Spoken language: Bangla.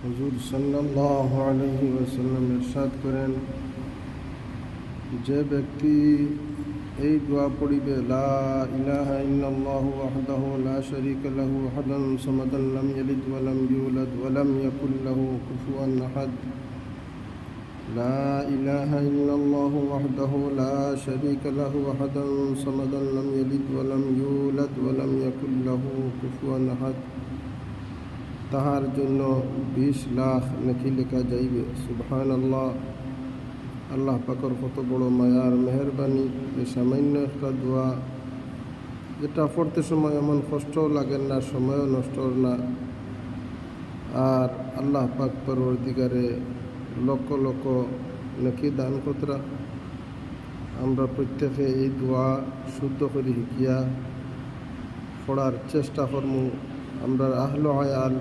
হুজুর সাল্লাল্লাহু আলাইহি ওয়াসাল্লাম ইরশাদ করেন, যে ব্যক্তি এই দোয়া পড়িবে, লা ইলাহা ইল্লাল্লাহু ওয়াহদাহু লা শারীকা লাহু আহাদান সামাদান লাম ইয়ালিদ ওয়া লাম ইউলাদ ওয়া লাম ইয়াকুল লাহু কুফুয়ান আহাদ, লা ইলাহা ইল্লাল্লাহু ওয়াহদাহু লা শারীকা লাহু আহাদান সামাদান লাম ইয়ালিদ ওয়া লাম ইউলাদ ওয়া লাম ইয়াকুল লাহু কুফুয়ান আহাদ, তাহার জন্য 20 লাখ নেকি লেখা যাইবে। সুবহানাল্লাহ। আল্লাহ পাকের কত বড় মায়ার মেহরবানি, যে সামান্য একটা দোয়া যেটা পড়তে সময় এমন কষ্টও লাগে না, সময়ও নষ্ট না। আর আল্লাহ পাক পরবর্তীকারে লক্ষ লক্ষ নেকি দান কতরা। আমরা প্রত্যেকে এই দোয়া শুদ্ধ করে শিখিয়া পড়ার চেষ্টা করমু। আমরা আহলে আয়াল